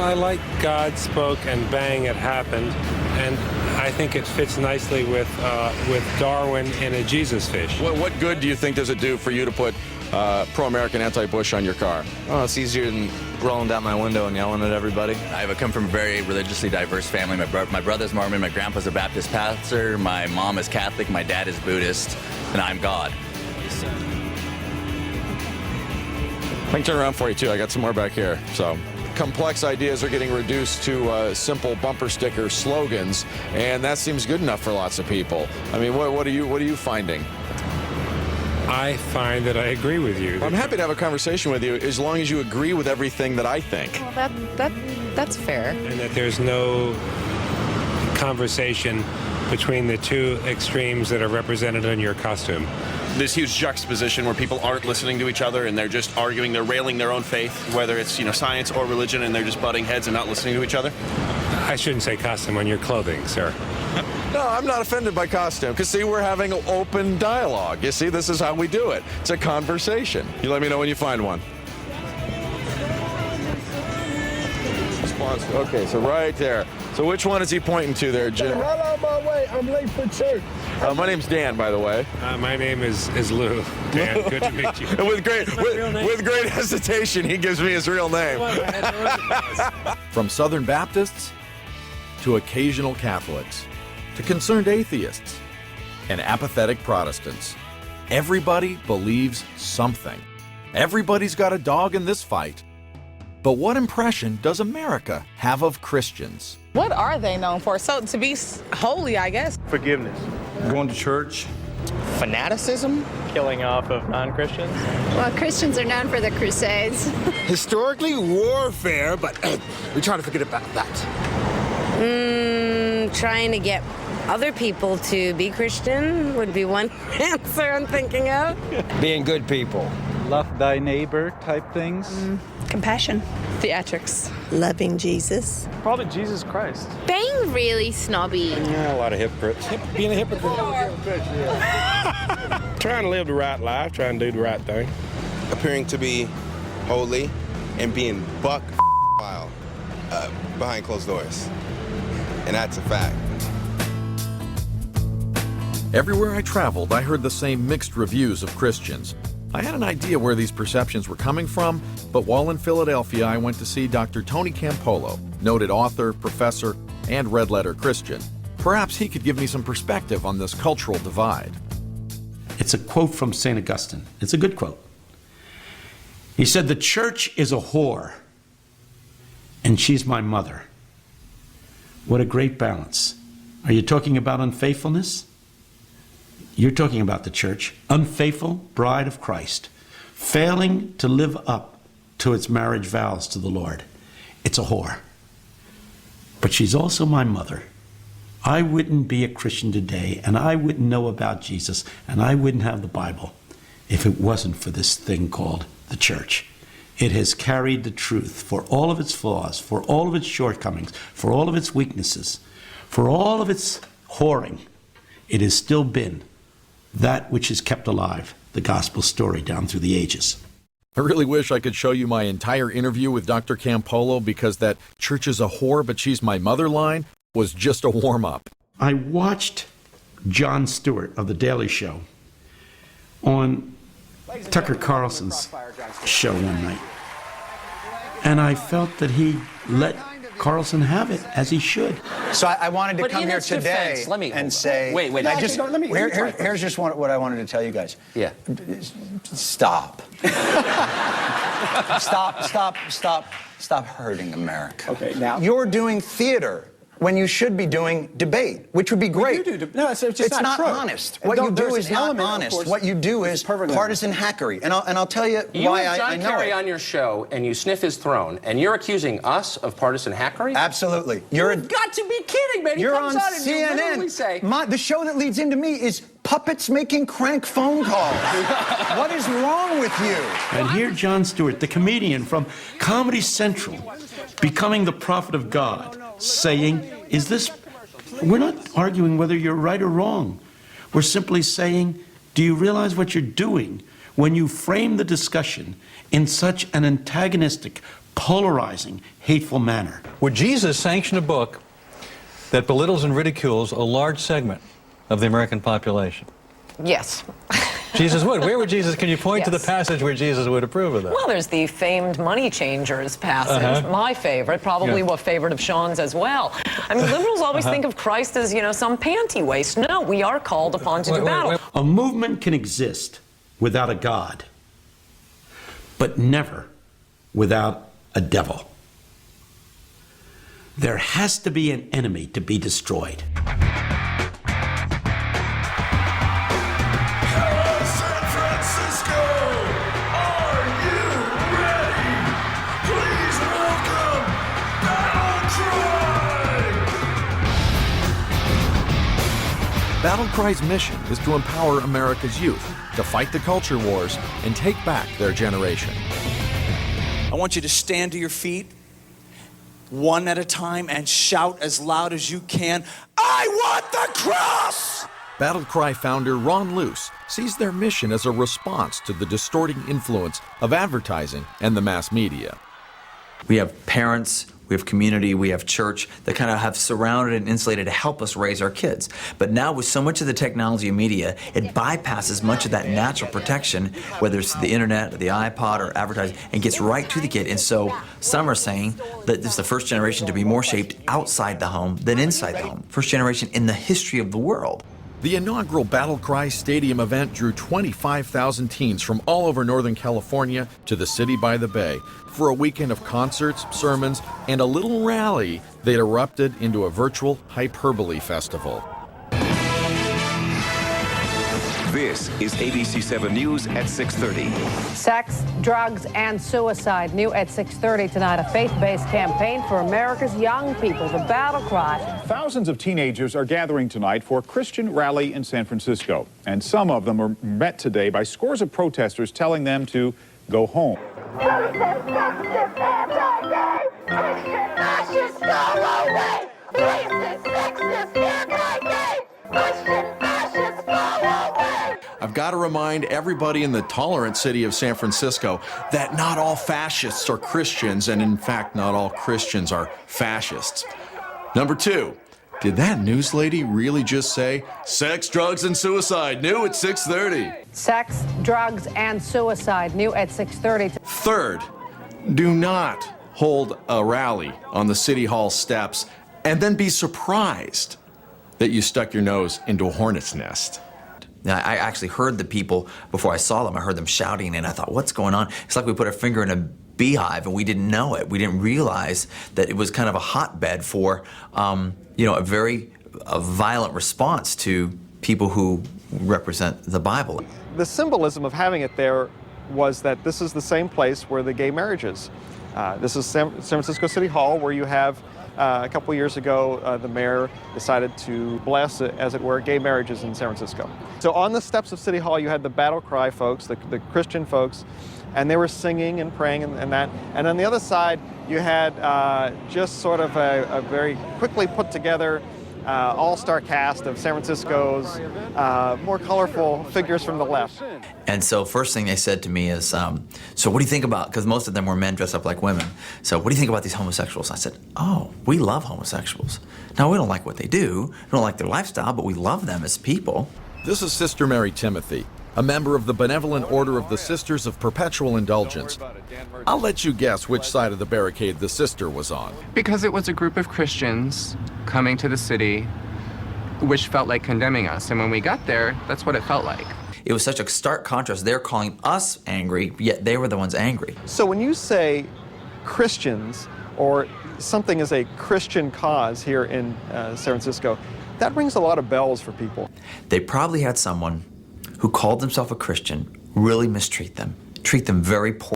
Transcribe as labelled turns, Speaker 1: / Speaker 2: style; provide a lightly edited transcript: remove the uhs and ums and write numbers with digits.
Speaker 1: I like God spoke and bang, it happened. And I think it fits nicely with Darwin in a Jesus fish.
Speaker 2: What good do you think does it do for you to put pro-American, anti-Bush on your car?
Speaker 3: Oh, it's easier than rolling down my window and yelling at everybody.
Speaker 4: I come from a very religiously diverse family. My brother's Mormon, my grandpa's a Baptist pastor, my mom is Catholic, my dad is Buddhist, and I'm God.
Speaker 2: I can turn around for you, too. I got some more back here. So, complex ideas are getting reduced to simple bumper sticker slogans, and that seems good enough for lots of people. I mean, what are you finding?
Speaker 1: I find that I agree with you.
Speaker 2: I'm happy to have a conversation with you as long as you agree with everything that I think.
Speaker 5: Well, that's fair.
Speaker 1: And that there's no conversation between the two extremes that are represented in your costume.
Speaker 6: This huge juxtaposition where people aren't listening to each other and they're just arguing, they're railing their own faith, whether it's science or religion, and they're just butting heads and not listening to each other.
Speaker 1: I shouldn't say costume on your clothing, sir.
Speaker 2: No, I'm not offended by costume, because, see, we're having an open dialogue. You see, this is how we do it. It's a conversation. You let me know when you find one. Okay, so right there. So which one is he pointing to there, Jim?
Speaker 7: Right on my way. I'm late for church.
Speaker 2: My name's Dan, by the way.
Speaker 1: My name is Lou. Dan, good to meet you.
Speaker 2: And with great hesitation, he gives me his real name.
Speaker 8: From Southern Baptists to occasional Catholics to concerned atheists and apathetic Protestants, everybody believes something. Everybody's got a dog in this fight. But what impression does America have of Christians?
Speaker 5: What are they known for? So to be holy, I guess.
Speaker 7: Forgiveness.
Speaker 3: Going to church.
Speaker 9: Fanaticism?
Speaker 10: Killing off of non-Christians?
Speaker 11: Well, Christians are known for the Crusades.
Speaker 9: Historically, warfare, but we try to forget about that.
Speaker 12: Trying to get other people to be Christian would be one answer I'm thinking of.
Speaker 9: Being good people.
Speaker 10: Love thy neighbor type things?
Speaker 5: Compassion. Theatrics.
Speaker 12: Loving Jesus.
Speaker 10: Probably Jesus Christ.
Speaker 11: Being really snobby.
Speaker 1: A lot of hypocrites.
Speaker 7: Being a hypocrite. Trying to live the right life, trying to do the right thing.
Speaker 13: Appearing to be holy and being buck wild behind closed doors. And that's a fact.
Speaker 8: Everywhere I traveled, I heard the same mixed reviews of Christians. I had an idea where these perceptions were coming from, but while in Philadelphia, I went to see Dr. Tony Campolo, noted author, professor, and red-letter Christian. Perhaps he could give me some perspective on this cultural divide.
Speaker 14: It's a quote from St. Augustine. It's a good quote. He said, "The church is a whore, and she's my mother." What a great balance. Are you talking about unfaithfulness? You're talking about the church, unfaithful bride of Christ, failing to live up to its marriage vows to the Lord. It's a whore. But she's also my mother. I wouldn't be a Christian today, and I wouldn't know about Jesus, and I wouldn't have the Bible if it wasn't for this thing called the church. It has carried the truth for all of its flaws, for all of its shortcomings, for all of its weaknesses, for all of its whoring. It has still been that which has kept alive the gospel story down through the ages.
Speaker 8: I really wish I could show you my entire interview with Dr. Campolo, because that "church is a whore, but she's my mother" line was just a warm-up.
Speaker 14: I watched Jon Stewart of The Daily Show on Tucker Carlson's show one night, and I felt that he let Carlson have it as he should.
Speaker 9: So I wanted to come here today and say,
Speaker 10: Wait.
Speaker 9: Here's just what I wanted to tell you guys.
Speaker 10: Yeah.
Speaker 9: Stop. Stop hurting America.
Speaker 10: Okay, now.
Speaker 9: You're doing theater when you should be doing debate, which would be great.
Speaker 10: No, it's just
Speaker 9: it's not
Speaker 10: true.
Speaker 9: honest. What you do is not honest. What you do is partisan hackery. And I'll tell you why I know it.
Speaker 10: You have John Kerry on your show, and you sniff his throne, and you're accusing us of partisan hackery?
Speaker 9: Absolutely.
Speaker 10: You've got to be kidding, man.
Speaker 9: You're
Speaker 10: comes
Speaker 9: on
Speaker 10: and you literally
Speaker 9: CNN.
Speaker 10: Say,
Speaker 9: the show that leads into me is puppets making crank phone calls. What is wrong with you?
Speaker 14: And here Jon Stewart, the comedian from Comedy Central, becoming the prophet of God, saying, we're not arguing whether you're right or wrong. We're simply saying, do you realize what you're doing when you frame the discussion in such an antagonistic, polarizing, hateful manner.
Speaker 15: Would Jesus sanction a book that belittles and ridicules a large segment of the American population?
Speaker 16: Yes.
Speaker 15: Jesus would. Where would Jesus, can you point to the
Speaker 16: Yes.
Speaker 15: passage where Jesus would approve of that?
Speaker 16: Well, there's the famed money changers passage, my favorite, probably a favorite of Sean's as well. I mean, liberals always think of Christ as, you know, some panty waist. No, we are called upon to do battle.
Speaker 14: A movement can exist without a God, but never without a devil. There has to be an enemy to be destroyed.
Speaker 8: Battle Cry's mission is to empower America's youth to fight the culture wars and take back their generation.
Speaker 17: I want you to stand to your feet, one at a time, and shout as loud as you can, "I want the cross!"
Speaker 8: Battle Cry founder Ron Luce sees their mission as a response to the distorting influence of advertising and the mass media.
Speaker 18: We have parents, we have community, we have church that kind of have surrounded and insulated to help us raise our kids. But now with so much of the technology and media, it bypasses much of that natural protection, whether it's the internet, or the iPod, or advertising, and gets right to the kid. And so some are saying that this is the first generation to be more shaped outside the home than inside the home. First generation in the history of the world.
Speaker 8: The inaugural Battle Cry Stadium event drew 25,000 teens from all over Northern California to the city by the bay for a weekend of concerts, sermons, and a little rally that erupted into a virtual hyperbole festival.
Speaker 19: This is ABC7 News at 6:30.
Speaker 20: Sex, drugs, and suicide. New at 6:30 tonight, a faith-based campaign for America's young people, the Battle Cry.
Speaker 21: Thousands of teenagers are gathering tonight for a Christian rally in San Francisco. And some of them were met today by scores of protesters telling them to go home.
Speaker 2: I've got to remind everybody in the tolerant city of San Francisco that not all fascists are Christians, and in fact, not all Christians are fascists. Number two, did that news lady really just say, sex, drugs, and suicide, new at 6:30?
Speaker 20: Sex, drugs, and suicide. New at 6:30.
Speaker 2: Third, do not hold a rally on the City Hall steps and then be surprised that you stuck your nose into a hornet's nest.
Speaker 18: Now, I actually heard the people before I saw them. I heard them shouting, and I thought, what's going on? It's like we put our finger in a beehive, and we didn't know it. We didn't realize that it was kind of a hotbed for, a very violent response to people who represent the Bible.
Speaker 22: The symbolism of having it there was that this is the same place where the gay marriage is. This is San Francisco City Hall, where you have a couple years ago, the mayor decided to bless, as it were, gay marriages in San Francisco. So on the steps of City Hall, you had the Battle Cry folks, the Christian folks, and they were singing and praying and that. And on the other side, you had just sort of a very quickly put together all-star cast of San Francisco's more colorful figures from the left.
Speaker 18: And so first thing they said to me is, so what do you think about, because most of them were men dressed up like women, so what do you think about these homosexuals? I said, oh, we love homosexuals. Now, we don't like what they do, we don't like their lifestyle, but we love them as people.
Speaker 8: This is Sister Mary Timothy, a member of the Benevolent Order of the Sisters of Perpetual Indulgence. I'll let you guess which side of the barricade the sister was on.
Speaker 23: Because it was a group of Christians coming to the city which felt like condemning us. And when we got there, that's what it felt like.
Speaker 18: It was such a stark contrast. They're calling us angry, yet they were the ones angry.
Speaker 22: So when you say Christians or something is a Christian cause here in San Francisco, that rings a lot of bells for people.
Speaker 18: They probably had someone who called themselves a Christian really mistreat them, treat them very poorly.